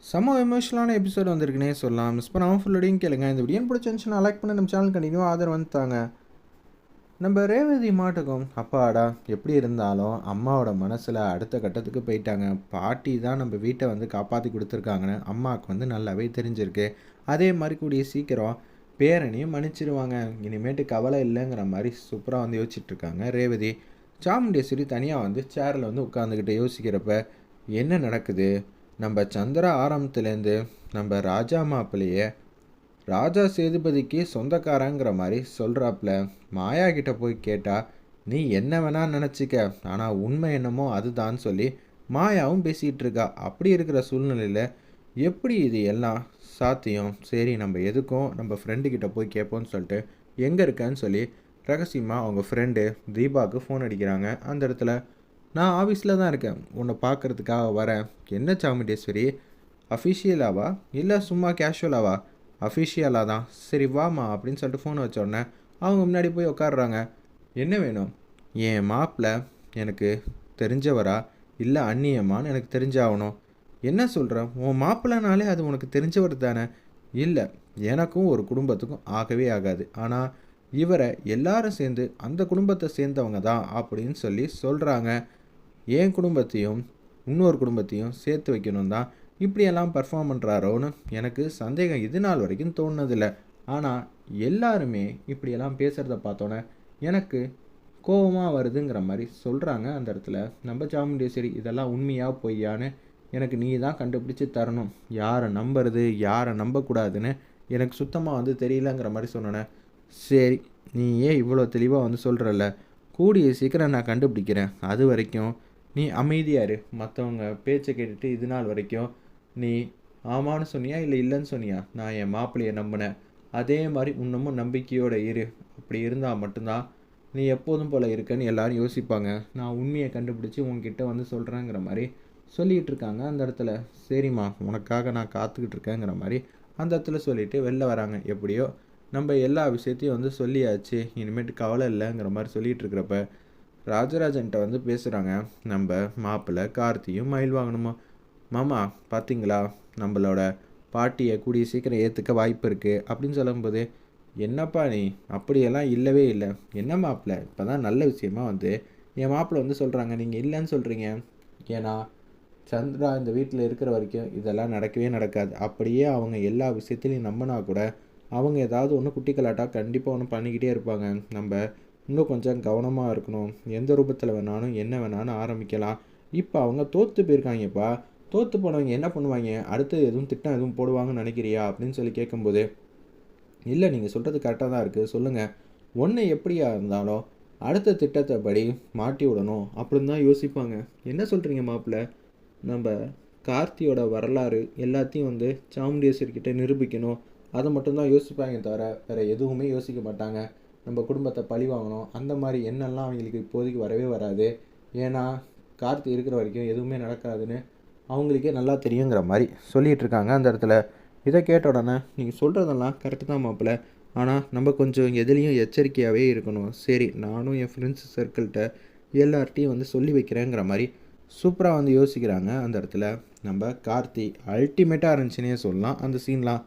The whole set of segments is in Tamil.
செம்ம எமோஷனலான எபிசோட் வந்திருக்குன்னே சொல்லலாம். மிஸ் பண்ணாமல் ஃபுல்லோடையும் கேளுங்க. இந்த வீடியோ பிடிச்சிருந்துச்சுன்னா லைக் பண்ணி நம்ம சேனல் கண்டினியூ ஆதரவு வந்துட்டாங்க. நம்ம ரேவதி மாட்டுக்கும் அப்பாடா எப்படி இருந்தாலும் அம்மாவோட மனசில் அடுத்த கட்டத்துக்கு போயிட்டாங்க. பாட்டி தான் நம்ம வீட்டை வந்து காப்பாற்றி கொடுத்துருக்காங்கன்னு அம்மாவுக்கு வந்து நல்லாவே தெரிஞ்சிருக்கு. அதே மாதிரி கூடிய சீக்கிரம் பேரனையும் மன்னிச்சிடுவாங்க. இனிமேட்டு கவலை இல்லைங்கிற மாதிரி சூப்பராக வந்து யோசிச்சுட்ருக்காங்க ரேவதி. சாமுண்டேஸ்வரி தனியாக வந்து சேரில் வந்து உட்காந்துக்கிட்டு யோசிக்கிறப்ப என்ன நடக்குது, நம்ம சந்திரா ஆரம்பத்துலேருந்து நம்ம ராஜா மாப்பிள்ளையே ராஜா சேதுபதிக்கு சொந்தக்காரங்கிற மாதிரி சொல்கிறாப்புல. மாயா கிட்ட போய் கேட்டால் நீ என்ன வேணா நினச்சிக்க, ஆனால் உண்மை என்னமோ அதுதான் சொல்லி மாயாவும் பேசிகிட்டு இருக்கா. அப்படி இருக்கிற சூழ்நிலையில் எப்படி இது எல்லாம் சாத்தியம்? சரி, நம்ம எதுக்கும் நம்ம ஃப்ரெண்டுக்கிட்ட போய் கேட்போம்னு சொல்லிட்டு எங்கே இருக்கேன்னு சொல்லி ரகசியமாக அவங்க ஃப்ரெண்டு தீபாவுக்கு ஃபோன் அடிக்கிறாங்க. அந்த இடத்துல நான் ஆஃபீஸில் தான் இருக்கேன், உன்னை பார்க்குறதுக்காக வரேன். என்ன சாமுண்டேஸ்வரி, அஃபிஷியலாவா இல்லை சும்மா கேஷுவலாவா? அஃபிஷியலாக தான். சரி வாமா அப்படின்னு சொல்லிட்டு ஃபோனை வச்ச உடனே அவங்க முன்னாடி போய் உட்காடுறாங்க. என்ன வேணும்? என் மாப்பிள்ள எனக்கு தெரிஞ்சவரா இல்லை அந்நியமான்னு எனக்கு தெரிஞ்சாகணும். என்ன சொல்கிறேன்? உன் மாப்பிள்ளனாலே அது உனக்கு தெரிஞ்சவர் தானே? இல்லை, எனக்கும் ஒரு குடும்பத்துக்கும் ஆகவே ஆகாது. ஆனால் இவரை எல்லாரும் சேர்ந்து அந்த குடும்பத்தை சேர்ந்தவங்க தான் அப்படின்னு சொல்லி சொல்கிறாங்க. என் குடும்பத்தையும் இன்னொரு குடும்பத்தையும் சேர்த்து வைக்கணும் தான் இப்படியெல்லாம் பர்ஃபார்ம் பண்ணுறாரோன்னு எனக்கு சந்தேகம் இது நாள் வரைக்கும் தோணுனதில்லை. ஆனால் எல்லாருமே இப்படியெல்லாம் பேசுகிறத பார்த்தோன்னே எனக்கு கோபமாக வருதுங்கிற மாதிரி சொல்கிறாங்க. அந்த இடத்துல நம்ம சாமுண்டேஸ்வரி இதெல்லாம் உண்மையாக பொய்யான்னு எனக்கு நீ தான் கண்டுபிடிச்சி தரணும். யாரை நம்புறது யாரை நம்பக்கூடாதுன்னு எனக்கு சுத்தமாக வந்து தெரியலங்கிற மாதிரி சொன்னோன்னே, சரி நீ ஏன் இவ்வளோ தெளிவாக வந்து சொல்கிறல்ல, கூடிய சீக்கிரம் நான் கண்டுபிடிக்கிறேன். அது வரைக்கும் நீ அமைதியாரு. மற்றவங்க பேச்சை கேட்டுட்டு இது நாள் வரைக்கும் நீ ஆமான்னு சொன்னியா இல்லை இல்லைன்னு சொன்னியா? நான் என் மாப்பிள்ளையை நம்பினேன், அதே மாதிரி இன்னமும் நம்பிக்கையோடு இரு. அப்படி இருந்தால் மட்டும்தான் நீ எப்போதும் போல் இருக்கன்னு எல்லாரும் யோசிப்பாங்க. நான் உண்மையை கண்டுபிடிச்சி உங்ககிட்ட வந்து சொல்கிறேங்கிற மாதிரி சொல்லிகிட்டு இருக்காங்க. அந்த இடத்துல சரிம்மா உனக்காக நான் காத்துக்கிட்டு இருக்கேங்கிற மாதிரி அந்த இடத்துல சொல்லிவிட்டு வெளில வராங்க. எப்படியோ நம்ம எல்லா விஷயத்தையும் வந்து சொல்லியாச்சு, இனிமேட்டு கவலை இல்லைங்கிற மாதிரி சொல்லிகிட்டு இருக்கிறப்ப ராஜராஜன்ட்ட வந்து பேசுகிறாங்க. நம்ம மாப்பிள்ளை கார்த்தியும் மயில் வாங்கணுமா? மாமா பார்த்தீங்களா, நம்மளோட பாட்டியை கூடிய சீக்கிரம் ஏற்றுக்க வாய்ப்பு இருக்குது அப்படின்னு சொல்லும்போது, என்னப்பா நீ, அப்படியெல்லாம் இல்லவே இல்லை. என்ன மாப்பிள்ளை, இப்போ தான் நல்ல விஷயமா வந்து என் மாப்பிள்ளை வந்து சொல்கிறாங்க, நீங்கள் இல்லைன்னு சொல்கிறீங்க. ஏன்னா சந்திரா இந்த வீட்டில் இருக்கிற வரைக்கும் இதெல்லாம் நடக்கவே நடக்காது. அப்படியே அவங்க எல்லா விஷயத்துலையும் நம்பினா கூட அவங்க ஏதாவது ஒன்று குட்டி கலாட்டாக கண்டிப்பாக ஒன்று பண்ணிக்கிட்டே இருப்பாங்க. நம்ம இன்னும் கொஞ்சம் கவனமாக இருக்கணும். எந்த ரூபத்தில் வேணாலும் என்ன வேணாலும் ஆரம்பிக்கலாம். இப்போ அவங்க தோற்று போயிருக்காங்கப்பா. தோற்று போனவங்க என்ன பண்ணுவாங்க? அடுத்து எதுவும் திட்டம் எதுவும் போடுவாங்கன்னு நினைக்கிறியா அப்படின்னு சொல்லி கேட்கும்போது, இல்லை நீங்கள் சொல்கிறது கரெக்டாக தான் இருக்குது, சொல்லுங்கள். ஒன்று எப்படியா இருந்தாலும் அடுத்த திட்டத்தை படி மாட்டி விடணும் அப்படின்னு தான் யோசிப்பாங்க. என்ன சொல்கிறீங்க மாப்பிள்ளை? நம்ம கார்த்தியோட வரலாறு எல்லாத்தையும் வந்து சாமுண்டேஸ்வரிக்கிட்ட நிரூபிக்கணும், அதை மட்டும்தான் யோசிப்பாங்க தவிர வேறு எதுவுமே யோசிக்க மாட்டாங்க. நம்ம குடும்பத்தை பழி வாங்கணும் அந்த மாதிரி எண்ணெல்லாம் அவங்களுக்கு இப்போதைக்கு வரவே வராது. ஏன்னா கார்த்தி இருக்கிற வரைக்கும் எதுவுமே நடக்காதுன்னு அவங்களுக்கே நல்லா தெரியுங்கிற மாதிரி சொல்லிகிட்டு இருக்காங்க. அந்த இடத்துல இதை கேட்ட உடனே, நீங்கள் சொல்கிறதெல்லாம் கரெக்டு தான் மாப்பிள்ள, ஆனால் நம்ம கொஞ்சம் எதுலேயும் எச்சரிக்கையாகவே இருக்கணும். சரி, நானும் என் ஃப்ரெண்ட்ஸ் சர்க்கிள்கிட்ட எல்லார்ட்டையும் வந்து சொல்லி வைக்கிறேங்கிற மாதிரி சூப்பராக வந்து யோசிக்கிறாங்க. அந்த இடத்துல நம்ம கார்த்தி அல்டிமேட்டாக இருந்துச்சுன்னே சொல்லலாம். அந்த சீன்லாம்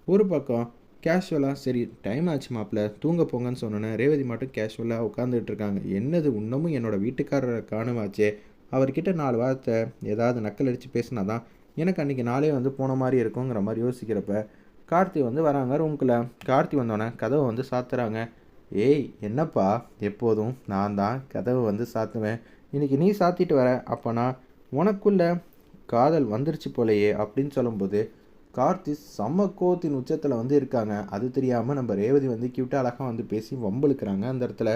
ஒரு பக்கம் கேஷுவலாக சரி டைம் ஆச்சு மாப்பிள்ள தூங்க போங்கன்னு சொன்னோன்னே ரேவதி மட்டும் கேஷுவலாக உட்காந்துட்டு இருக்காங்க. என்னது இன்னமும் என்னோடய வீட்டுக்காரரை காணுமாச்சே, அவர்கிட்ட 4 வார்த்தை ஏதாவது நக்கல் அடித்து பேசினா தான் எனக்கு அன்றைக்கி நாளே வந்து போன மாதிரி இருக்குங்கிற மாதிரி யோசிக்கிறப்ப கார்த்தி வந்து வராங்க ரூம்குள்ளே. கார்த்தி வந்தோடனே கதவை வந்து சாத்துறாங்க. ஏய் என்னப்பா, எப்போதும் நான் தான் கதவை வந்து சாத்துவேன், இன்றைக்கி நீ சாத்திட்டு வர, அப்போனா உனக்குள்ள காதல் வந்துருச்சு போலையே அப்படின்னு சொல்லும்போது கார்த்தி செம்ம கோவத்தின் உச்சத்தில் வந்து இருக்காங்க. அது தெரியாமல் நம்ம ரேவதி வந்து கியூட்டாக அழகாக வந்து பேசி வம்பளுக்குறாங்க. அந்த இடத்துல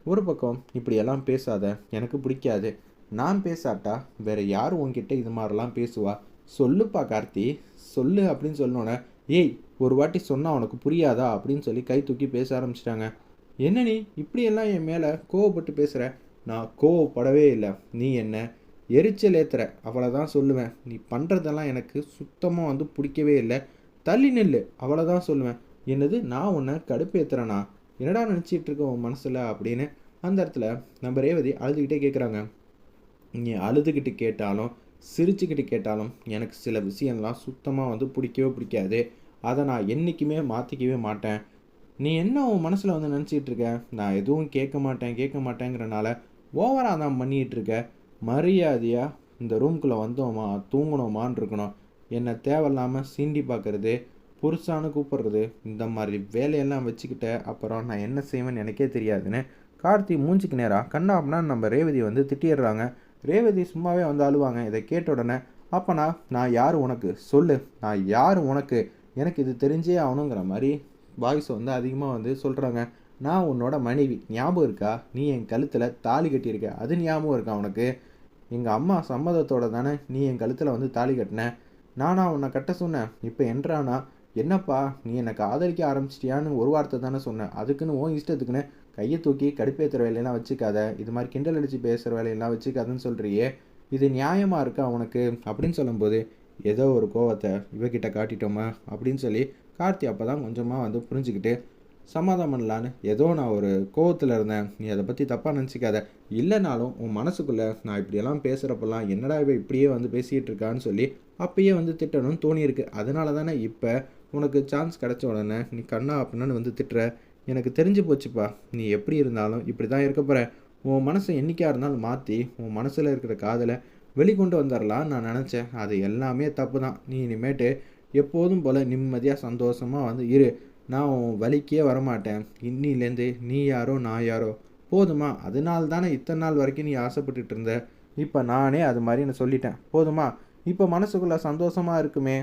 ஒரு பக்கம் இப்படியெல்லாம் பேசாத, எனக்கு பிடிக்காது, நான் பேசாட்டா வேறு யார் உன்கிட்ட இது மாதிரிலாம் பேசுவா, சொல்லுப்பா கார்த்தி சொல்லு அப்படின்னு சொன்னோன்னே, ஏய் ஒரு வாட்டி சொன்னால் உனக்கு புரியாதா அப்படின்னு சொல்லி கை தூக்கி பேச ஆரம்பிச்சிட்டாங்க. என்ன நீ இப்படியெல்லாம் என் மேலே கோவப்பட்டு பேசுகிற? நான் கோவப்படவே இல்லை, நீ என்ன எரிச்சல் ஏற்றுற அவ்வளோதான் சொல்லுவேன். நீ பண்ணுறதெல்லாம் எனக்கு சுத்தமாக வந்து பிடிக்கவே இல்லை, தள்ளி நெல் அவ்வளோதான் சொல்லுவேன். என்னது நான் உன்னை கடுப்பேற்றுறேனா? என்னடா நினச்சிட்டு இருக்க உன் மனசில் அப்படின்னு அந்த இடத்துல நம்ம ரேவதி அழுதுகிட்டே கேட்குறாங்க. நீ அழுதுகிட்டு கேட்டாலும் சிரிச்சுக்கிட்டு கேட்டாலும் எனக்கு சில விஷயம்லாம் சுத்தமாக வந்து பிடிக்கவே பிடிக்காது. அதை நான் என்றைக்குமே மாற்றிக்கவே மாட்டேன். நீ என்ன உன் மனசில் வந்து நினச்சிக்கிட்டு இருக்க? நான் எதுவும் கேட்க மாட்டேன் கேட்க மாட்டேங்கிறனால ஓவராக தான் பண்ணிகிட்டு இருக்க. மரியாதையாக இந்த ரூம்குள்ளே வந்தோமா தூங்கணுமான்னு இருக்கணும். என்னை தேவையில்லாமல் சீண்டி பார்க்குறது, புருஷான்னு கூப்பிட்றது, இந்த மாதிரி வேலையெல்லாம் வச்சுக்கிட்ட அப்புறம் நான் என்ன செய்வேன்னு எனக்கே தெரியாதுன்னு கார்த்தி மூஞ்சிக்கு நேராக கண்ணாப்னா நம்ம ரேவதி வந்து திட்டிடுறாங்க. ரேவதி சும்மாவே வந்து அழுவாங்க. இதை கேட்ட உடனே அப்போனா நான் யார் உனக்கு சொல்லு, நான் யார் உனக்கு, எனக்கு இது தெரிஞ்சே ஆகணுங்கிற மாதிரி வாய்ஸ் வந்து அதிகமாக வந்து சொல்கிறாங்க. நான் உன்னோட மனைவி, ஞாபகம் இருக்கா? நீ என் கழுத்தில் தாலி கட்டியிருக்க, அது ஞாபகம் இருக்கா உனக்கு? எங்கள் அம்மா சம்மதத்தோடு தானே நீ என் கழுத்தில் வந்து தாலி கட்டின. நானா உன்னை கட்ட சொன்னேன்? இப்போ என்றானா என்னப்பா நீ எனக்கு ஆதரிக்க ஆரம்பிச்சிட்டியான்னு ஒரு வார்த்தை தானே சொன்னேன். அதுக்குன்னு உன் இஷ்டத்துக்குன்னு கையை தூக்கி கடுப்பேற்றுற வேலையெல்லாம் வச்சுக்காத, இது மாதிரி கிண்டல் அடித்து பேசுகிற வேலையெல்லாம் வச்சுக்காதுன்னு சொல்கிறியே, இது நியாயமாக இருக்கா உனக்கு அப்படின்னு சொல்லும்போது ஏதோ ஒரு கோவத்தை இவகிட்ட காட்டிட்டோமா அப்படின்னு சொல்லி கார்த்தி அப்போ தான் கொஞ்சமாக வந்து புரிஞ்சுக்கிட்டு சமாதானம் பண்ணலான்னு, ஏதோ நான் ஒரு கோவத்தில் இருந்தேன், நீ அதை பற்றி தப்பாக நினச்சிக்காத, இல்லைனாலும் உன் மனசுக்குள்ளே நான் இப்படியெல்லாம் பேசுகிறப்பெல்லாம் என்னடா இவ இப்படியே வந்து பேசிகிட்டு இருக்கான்னு சொல்லி அப்பயே வந்து திட்டணும்னு தோணியிருக்கு. அதனால தானே இப்போ உனக்கு சான்ஸ் கிடச்ச உடனே நீ கண்ணா அப்படின்னு வந்து திட்டுற. எனக்கு தெரிஞ்சு போச்சுப்பா, நீ எப்படி இருந்தாலும் இப்படி தான் இருக்க போகிற. உன் மனசை என்றைக்காக இருந்தாலும் மாற்றி உன் மனசில் இருக்கிற காதலை வெளிக்கொண்டு வந்துடலாம் நான் நினச்சேன். அது எல்லாமே தப்பு தான். நீ இனிமேட்டு எப்போதும் போல் நிம்மதியாக சந்தோஷமாக வந்து இரு. நான் உன் வலிக்கே வரமாட்டேன். இன்னிலேருந்து நீ யாரோ நான் யாரோ போதுமா? அதனால தானே இத்தனை நாள் வரைக்கும் நீ ஆசைப்பட்டுட்டு இருந்த. இப்போ நானே அது மாதிரி நான் சொல்லிட்டேன் போதுமா? இப்போ மனசுக்குள்ளே சந்தோஷமாக இருக்குமே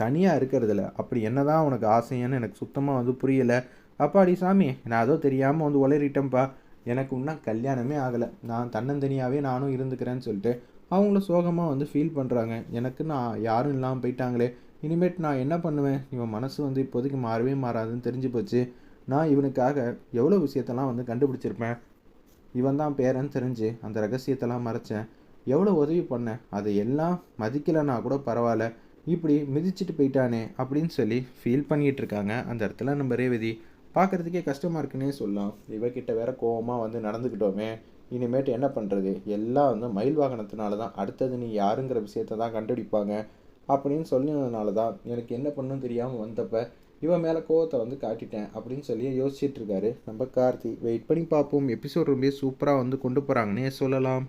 தனியாக இருக்கிறதுல, அப்படி என்னதான் உனக்கு ஆசைன்னு எனக்கு சுத்தமாக வந்து புரியலை. அப்பாடி சாமி, நான் அதோ தெரியாமல் வந்து உளறிட்டேன்ப்பா. எனக்கு இன்னும் கல்யாணமே ஆகலை, நான் தன்னந்தனியாகவே நானும் இருந்துக்கிறேன்னு சொல்லிட்டு அவங்கள சோகமாக வந்து ஃபீல் பண்ணுறாங்க. எனக்கு நான் யாரும் இல்லாமல் போயிட்டாங்களே, இனிமேட்டு நான் என்ன பண்ணுவேன்? இவன் மனசு வந்து இப்போதைக்கு மாறவே மாறாதுன்னு தெரிஞ்சு போச்சு. நான் இவனுக்காக எவ்வளோ விஷயத்தெல்லாம் வந்து கண்டுபிடிச்சிருப்பேன். இவன் தான் பேரன்னு தெரிஞ்சு அந்த ரகசியத்தெல்லாம் மறைச்சேன். எவ்வளோ உதவி பண்ணேன், அதை எல்லாம் மதிக்கலைன்னா கூட பரவாயில்ல, இப்படி மிதிச்சிட்டு போயிட்டானே அப்படின்னு சொல்லி ஃபீல் பண்ணிகிட்டு இருக்காங்க. அந்த இடத்துல நம்ம ரேவதி பார்க்குறதுக்கே கஷ்டமாக இருக்குன்னே சொல்லலாம். இவகிட்ட வேற கோவமாக வந்து நடந்துக்கிட்டோமே, இனிமேட்டு என்ன பண்ணுறது? எல்லாம் வந்து மயில் வாகனத்தினால தான், அடுத்தது நீ யாருங்கிற விஷயத்த தான் கண்டுபிடிப்பாங்க அப்படின்னு சொன்னதுனால தான் எனக்கு என்ன பண்ணணும்னு தெரியாமல் வந்தப்போ இவன் மேலே கோவத்தை வந்து காட்டிட்டேன் அப்படின்னு சொல்லி யோசிச்சுட்டு இருக்காரு நம்ம கார்த்தி. வெயிட் பண்ணி பார்ப்போம். எபிசோட் ரொம்ப சூப்பராக வந்து கொண்டு போகிறாங்கன்னே சொல்லலாம்.